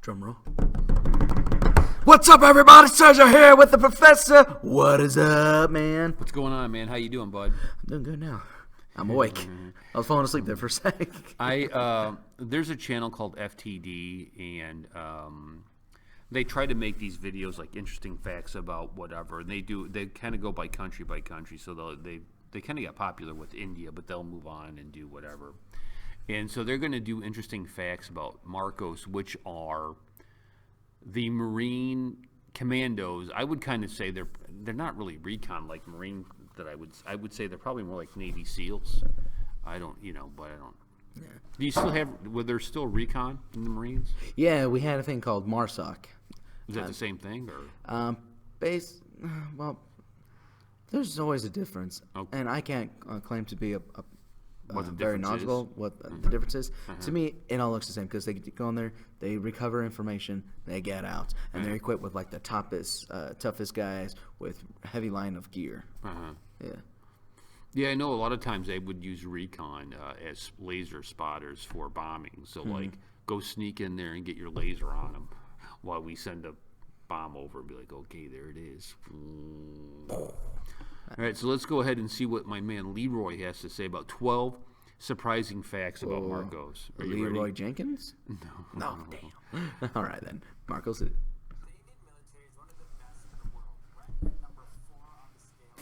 Drum roll. What's up, everybody? Sergio here with the professor. What is up, man? What's going on, man? How you doing, bud? I'm doing good now. I'm awake. I was falling asleep there for a sec. There's a channel called FTD, and they try to make these videos like interesting facts about whatever. And they kind of go by country, so they kind of got popular with India, but they'll move on and do whatever. And so they're going to do interesting facts about MARCOS, which are the Marine commandos. I would kind of say they're not really recon like Marine. I would say they're probably more like Navy SEALs. I don't. Yeah. Do you still have? Were there still recon in the Marines? Yeah, we had a thing called MARCOS. Is that the same thing, or? Well, there's always a difference, Okay. and I can't claim to be a What the very difference is? knowledgeable what the difference is. To me, it all looks the same because they go in there, they recover information, they get out, and they're equipped with like the toughest guys with heavy line of gear. Yeah. Yeah, I know a lot of times they would use recon as laser spotters for bombing. So, like, go sneak in there and get your laser on them while we send a bomb over and be like, okay, there it is. All right, so let's go ahead and see what my man Leroy has to say about 12 surprising facts about MARCOS. Are you Leroy ready? Jenkins? No, damn. All right, then. MARCOS.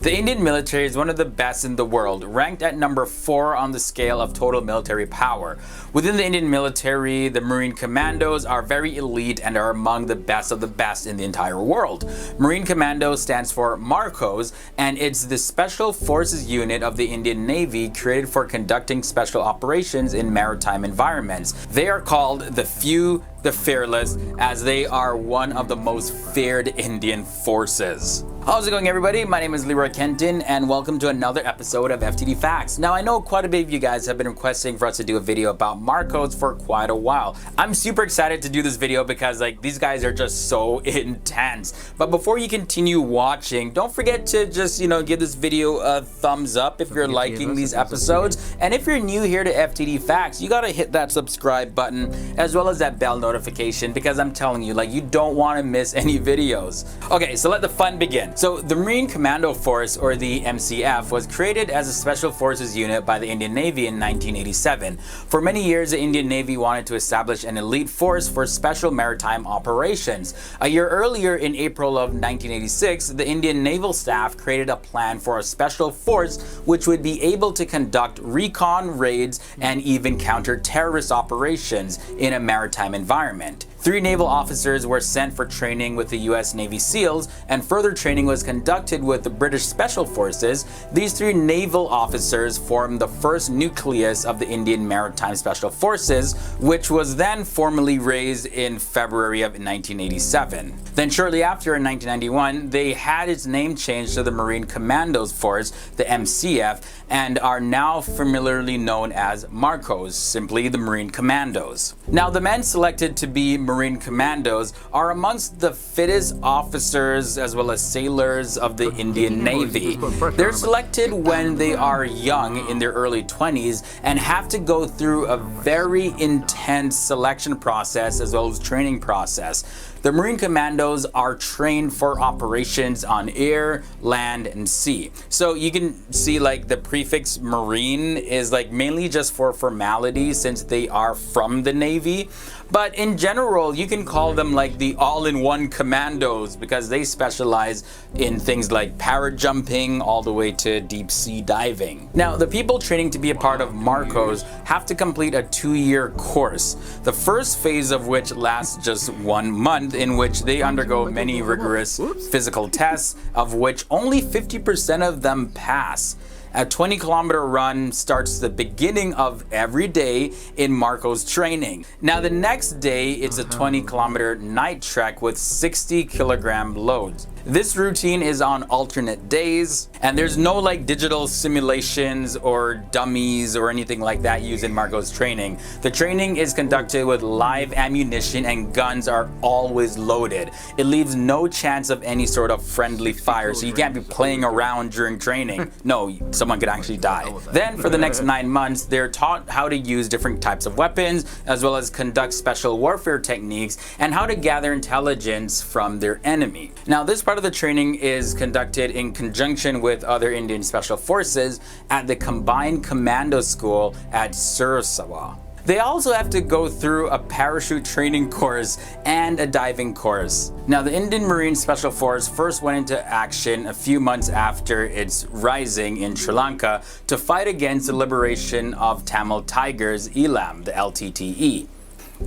The Indian military is one of the best in the world, ranked at number 4 on the scale of total military power. Within the Indian military, the Marine Commandos are very elite and are among the best of the best in the entire world. Marine Commando stands for MARCOS, and it's the Special Forces unit of the Indian Navy created for conducting special operations in maritime environments. They are called the Few, the Fearless, as they are one of the most feared Indian forces. How's it going, everybody? My name is Leroy Kenton, and welcome to another episode of FTD Facts. Now, I know quite a bit of you guys have been requesting for us to do a video about MARCOS for quite a while. I'm super excited to do this video because these guys are just so intense. But before you continue watching, don't forget to just, give this video a thumbs up if you're liking these episodes. And if you're new here to FTD Facts, you gotta hit that subscribe button as well as that bell notification, because I'm telling you, you don't want to miss any videos. Okay, so let the fun begin. So the Marine Commando Force, or the MCF, was created as a special forces unit by the Indian Navy in 1987. For many years, the Indian Navy wanted to establish an elite force for special maritime operations. A year earlier, in April of 1986, the Indian Naval Staff created a plan for a special force which would be able to conduct recon raids and even counter-terrorist operations in a maritime environment. 3 naval officers were sent for training with the US Navy SEALs, and further training was conducted with the British Special Forces. These 3 naval officers formed the first nucleus of the Indian Maritime Special Forces, which was then formally raised in February of 1987. Then shortly after, in 1991, they had its name changed to the Marine Commandos Force, the MCF, and are now familiarly known as MARCOS, simply the Marine Commandos. Now, the men selected to be Marine Commandos are amongst the fittest officers as well as sailors of the Indian Navy. They're selected when they are young, in their early 20s, and have to go through a very intense selection process as well as training process. The Marine Commandos are trained for operations on air, land, and sea. So you can see the prefix Marine is mainly just for formality since they are from the Navy. But in general, you can call them the all-in-one commandos because they specialize in things like parajumping all the way to deep sea diving. Now, the people training to be a part of MARCOS have to complete a 2-year course, the first phase of which lasts just 1 month, in which they undergo many rigorous physical tests, of which only 50% of them pass. A 20-kilometer run starts the beginning of every day in MARCOS training. Now, the next day, it's a 20-kilometer night trek with 60-kilogram loads. This routine is on alternate days, and there's no like digital simulations or dummies or anything like that used in MARCOS training. The training is conducted with live ammunition and guns are always loaded. It leaves no chance of any sort of friendly fire, so you can't be playing around during training. No, someone could actually die. Then for the next 9 months, they're taught how to use different types of weapons, as well as conduct special warfare techniques, and how to gather intelligence from their enemy. Now, this part of the training is conducted in conjunction with other Indian Special Forces at the Combined Commando School at Sursawa. They also have to go through a parachute training course and a diving course. Now, the Indian Marine Special Force first went into action a few months after its rising in Sri Lanka to fight against the liberation of Tamil Tigers Elam, the LTTE.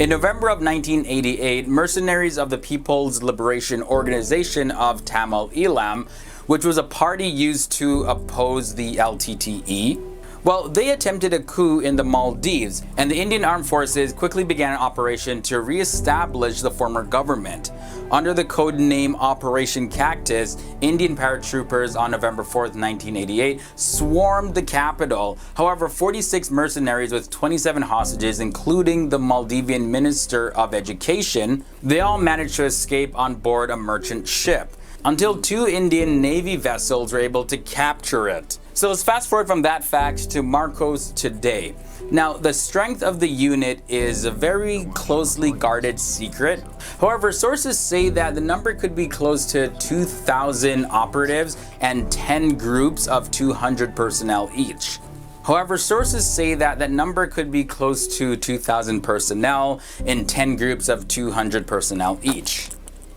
In November of 1988, mercenaries of the People's Liberation Organization of Tamil Elam, which was a party used to oppose the LTTE, well, they attempted a coup in the Maldives, and the Indian Armed Forces quickly began an operation to re-establish the former government. Under the code name Operation Cactus, Indian paratroopers on November 4th, 1988 swarmed the capital. However, 46 mercenaries with 27 hostages, including the Maldivian Minister of Education, they all managed to escape on board a merchant ship, until 2 Indian Navy vessels were able to capture it. So let's fast forward from that fact to MARCOS today. Now, the strength of the unit is a very closely guarded secret. However, sources say that the number could be close to 2,000 operatives and 10 groups of 200 personnel each. However, sources say that that number could be close to 2,000 personnel in 10 groups of 200 personnel each.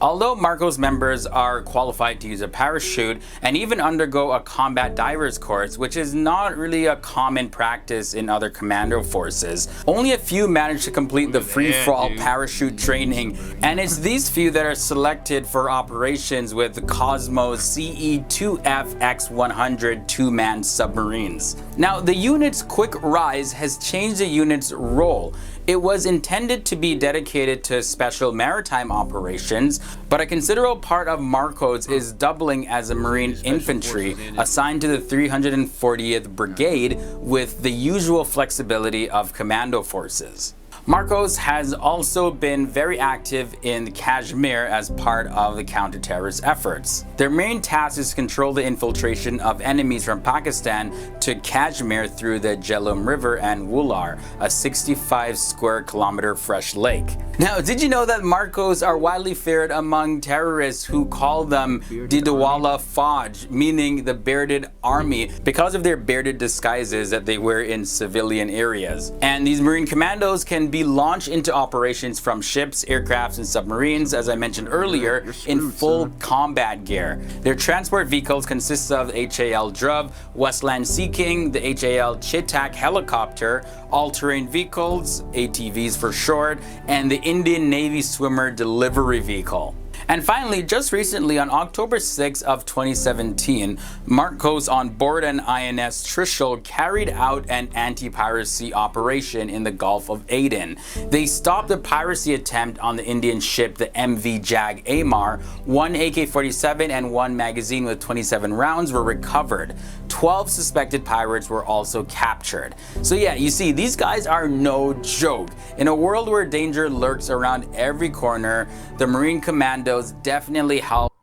Although MARCOS members are qualified to use a parachute and even undergo a combat divers course, which is not really a common practice in other commando forces, only a few manage to complete the free-for-all parachute training, and it's these few that are selected for operations with the Cosmos CE-2F-X-100 two-man submarines. Now, the unit's quick rise has changed the unit's role. It was intended to be dedicated to special maritime operations, but a considerable part of MARCOS is doubling as a Marine infantry assigned to the 340th Brigade with the usual flexibility of commando forces. MARCOS has also been very active in Kashmir as part of the counter-terrorist efforts. Their main task is to control the infiltration of enemies from Pakistan to Kashmir through the Jhelum River and Wular, a 65 square kilometer fresh lake. Now, did you know that MARCOS are widely feared among terrorists who call them Didwala Fauj, meaning the bearded army, because of their bearded disguises that they wear in civilian areas. And these Marine commandos can be launched into operations from ships, aircrafts, and submarines, as I mentioned earlier, in full combat gear. Their transport vehicles consist of the HAL Druv, Westland Sea King, the HAL Chetak helicopter, all-terrain vehicles, ATVs for short, and the Indian Navy Swimmer delivery vehicle. And finally, just recently on October 6 of 2017, MARCOS on board an INS Trishul carried out an anti-piracy operation in the Gulf of Aden. They stopped a piracy attempt on the Indian ship the MV Jag Amar. 1 AK-47 and 1 magazine with 27 rounds were recovered. 12 suspected pirates were also captured. So yeah, you see, these guys are no joke. In a world where danger lurks around every corner, the Marine Commandos definitely help.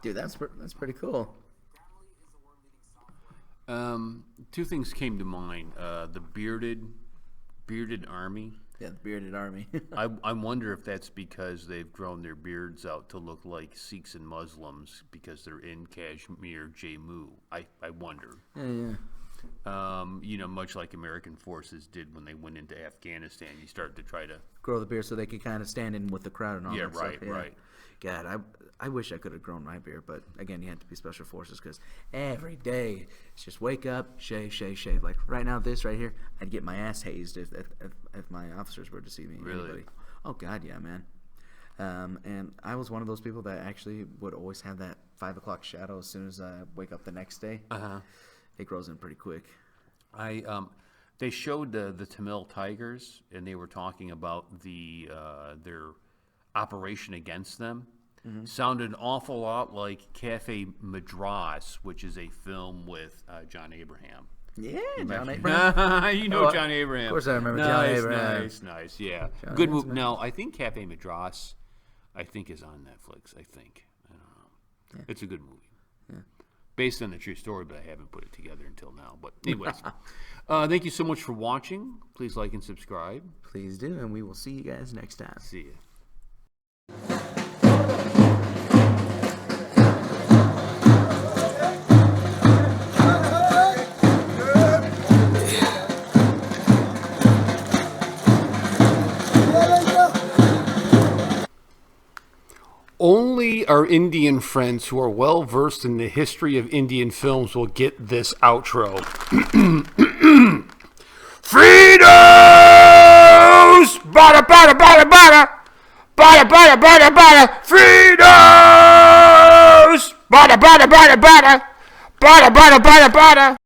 Dude, that's pretty cool. Two things came to mind. The bearded army. Yeah, the bearded army. I wonder if that's because they've grown their beards out to look like Sikhs and Muslims because they're in Kashmir, Jammu. I wonder. Yeah. You know, much like American forces did when they went into Afghanistan, you start to try to grow the beard so they could kind of stand in with the crowd and all that right, stuff. Yeah, right. God, I wish I could have grown my beard, but again, you had to be special forces because every day it's just wake up, shave. Like right now, this right here, I'd get my ass hazed if my officers were to see me. Really? Anybody. Oh God, yeah, man. And I was one of those people that actually would always have that 5 o'clock shadow as soon as I wake up the next day. It grows in pretty quick. They showed the Tamil Tigers, and they were talking about their operation against them. sounded an awful lot like Cafe Madras, which is a film with John Abraham. Yeah, John Abraham. You know John Abraham. Of course I remember John Abraham. Nice, yeah. John Good Abraham's movie. No, I think Cafe Madras, I think, is on Netflix. I think. I don't know. Yeah. It's a good movie. Yeah. Based on a true story, but I haven't put it together until now. But anyways, thank you so much for watching. Please like and subscribe. Please do, and we will see you guys next time. See ya. Only our Indian friends who are well versed in the history of Indian films will get this outro. Freedoms! Bada, bada, bada, bada! Bada, bada, bada, bada! Freedoms! Bada, bada, bada, bada! Bada, bada, bada, bada!